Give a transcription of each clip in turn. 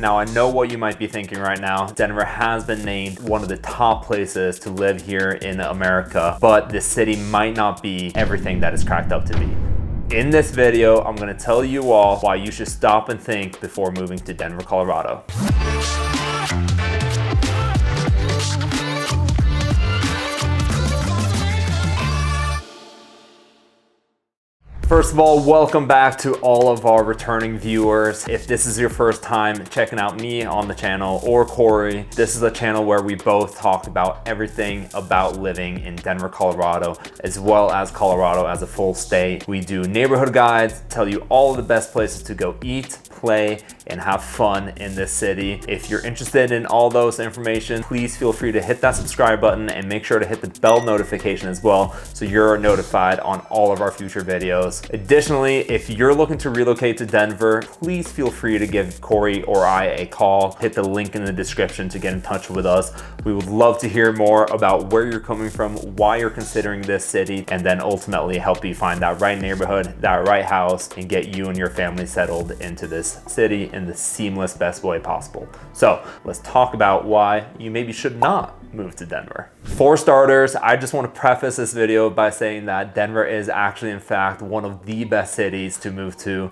Now, I know what you might be thinking right now. Denver has been named one of the top places to live here in America, but this city might not be everything that it's cracked up to be. In this video, I'm gonna tell you all why you should stop and think before moving to Denver, Colorado. First of all, welcome back to all of our returning viewers. If this is your first time checking out me on the channel or Corey, this is a channel where we both talk about everything about living in Denver, Colorado, as well as Colorado as a full state. We do neighborhood guides, tell you all of the best places to go eat, play, and have fun in this city. If you're interested in all those information, please feel free to hit that subscribe button and make sure to hit the bell notification as well so you're notified on all of our future videos. Additionally, if you're looking to relocate to Denver, please feel free to give Corey or I a call. Hit the link in the description to get in touch with us. We would love to hear more about where you're coming from, why you're considering this city, and then ultimately help you find that right neighborhood, that right house, and get you and your family settled into this city in the seamless best way possible. So let's talk about why you maybe should not move to Denver. For starters, I just want to preface this video by saying that Denver is actually in fact one of the best cities to move to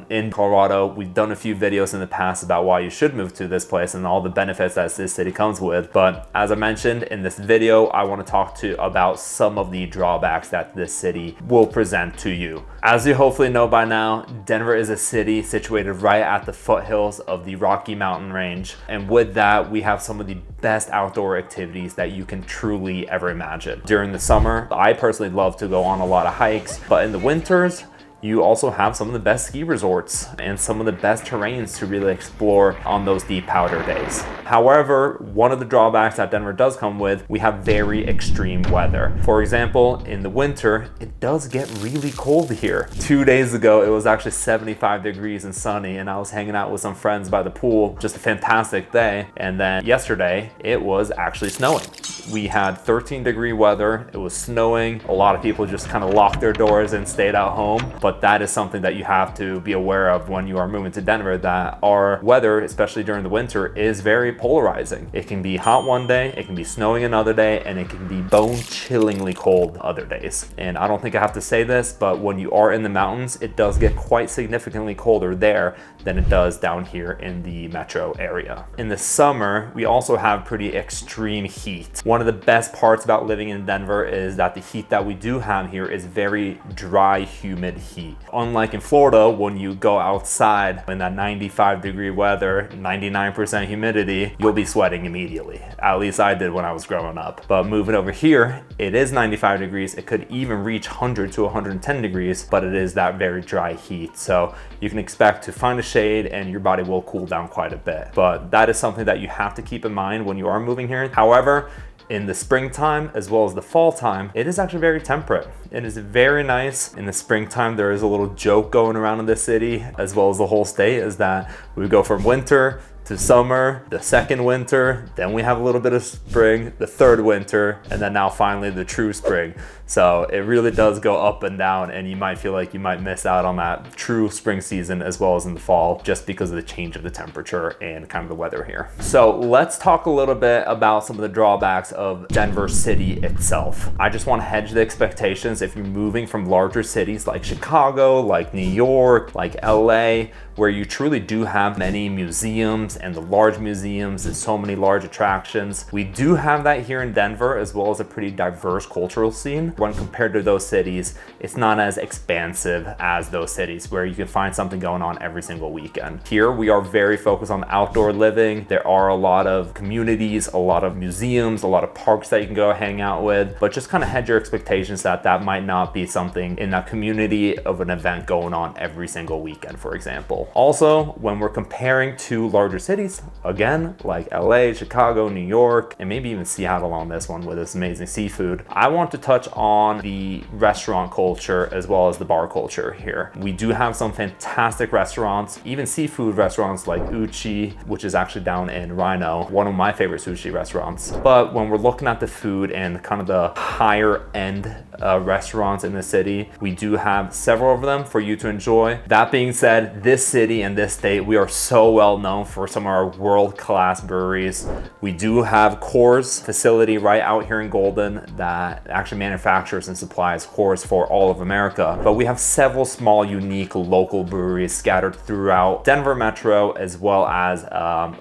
in Colorado. We've done a few videos in the past about why you should move to this place and all the benefits that this city comes with. But as I mentioned in this video, I want to talk about some of the drawbacks that this city will present to you. As you hopefully know by now, Denver is a city situated right at the foothills of the Rocky Mountain range. And with that, we have some of the best outdoor activities that you can truly ever imagine. During the summer, I personally love to go on a lot of hikes, but in the winters, you also have some of the best ski resorts and some of the best terrains to really explore on those deep powder days. However, one of the drawbacks that Denver does come with, we have very extreme weather. For example, in the winter, it does get really cold here. 2 days ago, it was actually 75 degrees and sunny, and I was hanging out with some friends by the pool. Just a fantastic day. And then yesterday, it was actually snowing. We had 13-degree weather. It was snowing. A lot of people just kind of locked their doors and stayed at home. But that is something that you have to be aware of when you are moving to Denver, that our weather, especially during the winter, is very polarizing. It can be hot one day, it can be snowing another day, and it can be bone-chillingly cold other days. And I don't think I have to say this, but when you are in the mountains, it does get quite significantly colder there than it does down here in the metro area. In the summer, we also have pretty extreme heat. One of the best parts about living in Denver is that the heat that we do have here is very dry, humid heat. Unlike in Florida, when you go outside in that 95-degree weather, 99% humidity, you'll be sweating immediately. At least I did when I was growing up. But moving over here, it is 95 degrees. It could even reach 100 to 110 degrees, but it is that very dry heat. So you can expect to find a shade and your body will cool down quite a bit. But that is something that you have to keep in mind when you are moving here. However, in the springtime as well as the fall time, it is actually very temperate. It is very nice. In the springtime, there is a little joke going around in this city as well as the whole state, is that we go from winter to summer, the second winter, then we have a little bit of spring, the third winter, and then now finally the true spring. So it really does go up and down, and you might feel like you might miss out on that true spring season as well as in the fall, just because of the change of the temperature and kind of the weather here. So let's talk a little bit about some of the drawbacks of Denver city itself. I just want to hedge the expectations. If you're moving from larger cities like Chicago, like New York, like LA, where you truly do have many museums and the large museums and so many large attractions, we do have that here in Denver, as well as a pretty diverse cultural scene. When compared to those cities, it's not as expansive as those cities where you can find something going on every single weekend. Here, we are very focused on outdoor living. There are a lot of communities, a lot of museums, a lot of parks that you can go hang out with, but just kind of hedge your expectations that that might not be something in that community of an event going on every single weekend, for example. Also, when we're comparing to larger cities, again, like LA, Chicago, New York, and maybe even Seattle on this one with this amazing seafood, I want to touch on the restaurant culture as well as the bar culture here. We do have some fantastic restaurants, even seafood restaurants like Uchi, which is actually down in Rhino, one of my favorite sushi restaurants. But when we're looking at the food and kind of the higher end restaurants in the city, we do have several of them for you to enjoy. That being said, this city and this state, we are so well known for some of our world-class breweries. We do have Coors facility right out here in Golden that actually manufactures and supplies Coors for all of America. But we have several small, unique local breweries scattered throughout Denver Metro, as well as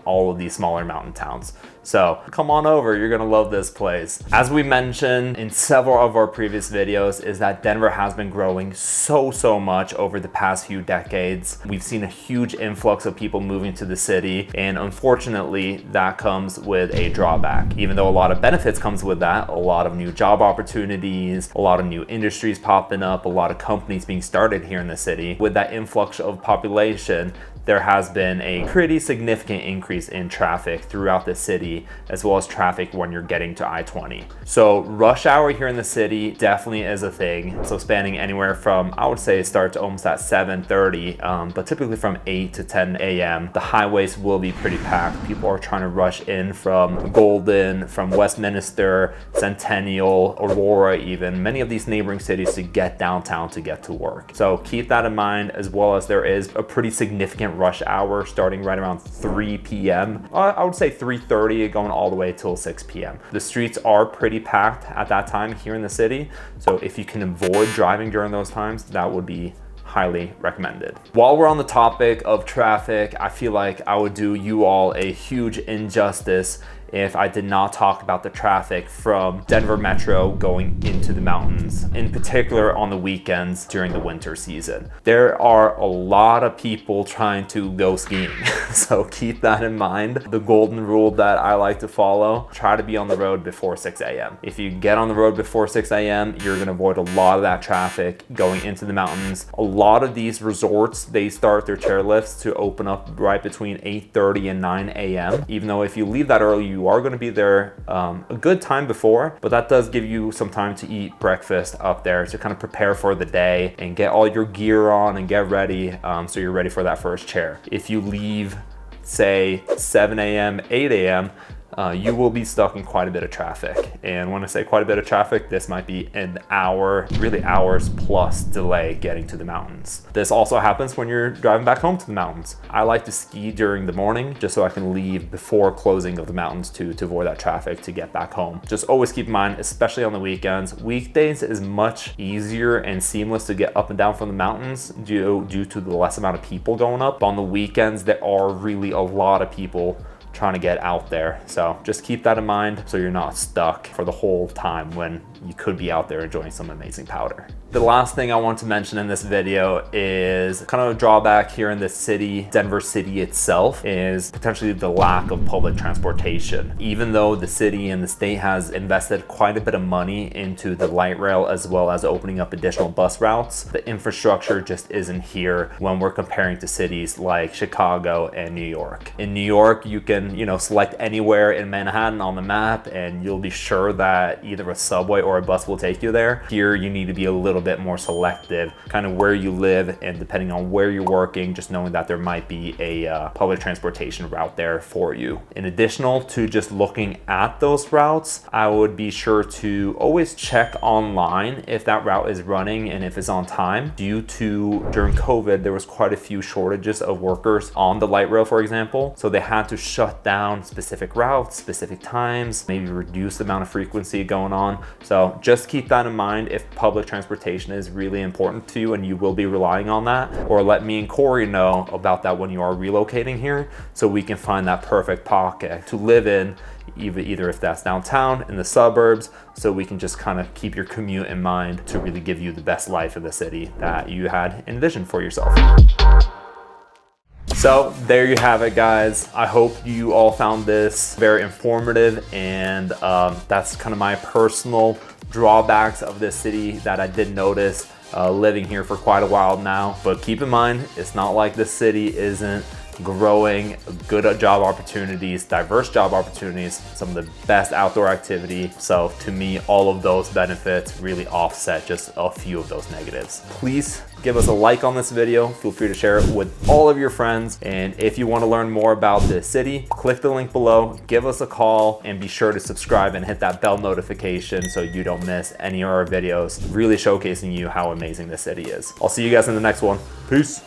all of these smaller mountain towns. So come on over, you're gonna love this place. As we mentioned in several of our previous videos, is that Denver has been growing so much over the past few decades. We've seen a huge influx of people moving to the city, and unfortunately that comes with a drawback. Even though a lot of benefits comes with that, a lot of new job opportunities, a lot of new industries popping up, a lot of companies being started here in the city. With that influx of population, there has been a pretty significant increase in traffic throughout the city, as well as traffic when you're getting to I-20. So rush hour here in the city definitely is a thing. So spanning anywhere from, I would say it starts almost at 7:30, but typically from 8 to 10 a.m. The highways will be pretty packed. People are trying to rush in from Golden, from Westminster, Centennial, Aurora even, many of these neighboring cities to get downtown to get to work. So keep that in mind, as well as there is a pretty significant rush hour starting right around 3 p.m. I would say 3:30 going all the way till 6 p.m. The streets are pretty packed at that time here in the city. So if you can avoid driving during those times, that would be highly recommended. While we're on the topic of traffic, I feel like I would do you all a huge injustice if I did not talk about the traffic from Denver Metro going into the mountains, in particular on the weekends during the winter season. There are a lot of people trying to go skiing, so keep that in mind. The golden rule that I like to follow, try to be on the road before 6 a.m. If you get on the road before 6 a.m., you're gonna avoid a lot of that traffic going into the mountains. A lot of these resorts, they start their chairlifts to open up right between 8:30 and 9 a.m. Even though if you leave that early, you are going to be there a good time before, but that does give you some time to eat breakfast up there to kind of prepare for the day and get all your gear on and get ready, so you're ready for that first chair. If you leave, say 7 a.m., 8 a.m., you will be stuck in quite a bit of traffic. And when I say quite a bit of traffic, this might be an hour, really hours plus delay getting to the mountains. This also happens when you're driving back home to the mountains. I like to ski during the morning just so I can leave before closing of the mountains to avoid that traffic to get back home. Just always keep in mind, especially on the weekends, weekdays is much easier and seamless to get up and down from the mountains due to the less amount of people going up. On the weekends, there are really a lot of people trying to get out there. So just keep that in mind so you're not stuck for the whole time when you could be out there enjoying some amazing powder. The last thing I want to mention in this video is kind of a drawback here in the city, Denver city itself, is potentially the lack of public transportation. Even though the city and the state has invested quite a bit of money into the light rail as well as opening up additional bus routes, the infrastructure just isn't here when we're comparing to cities like Chicago and New York. In New York, you can, select anywhere in Manhattan on the map and you'll be sure that either a subway or a bus will take you there. Here, you need to be a little bit more selective, kind of where you live, and depending on where you're working, just knowing that there might be a public transportation route there for you. In addition to just looking at those routes, I would be sure to always check online if that route is running and if it's on time. Due to, during COVID, there was quite a few shortages of workers on the light rail, for example. So they had to shut down specific routes, specific times, maybe reduce the amount of frequency going on. So just keep that in mind if public transportation is really important to you and you will be relying on that, or let me and Corey know about that when you are relocating here so we can find that perfect pocket to live in, either if that's downtown, in the suburbs, so we can just kind of keep your commute in mind to really give you the best life in the city that you had envisioned for yourself. So there you have it, guys. I hope you all found this very informative, and that's kind of my personal drawbacks of this city that I did notice living here for quite a while now. But keep in mind, it's not like this city isn't growing, good job opportunities, diverse job opportunities, some of the best outdoor activity. So to me, all of those benefits really offset just a few of those negatives. Please give us a like on this video. Feel free to share it with all of your friends. And if you want to learn more about this city, click the link below, give us a call, and be sure to subscribe and hit that bell notification so you don't miss any of our videos, really showcasing you how amazing this city is. I'll see you guys in the next one. Peace.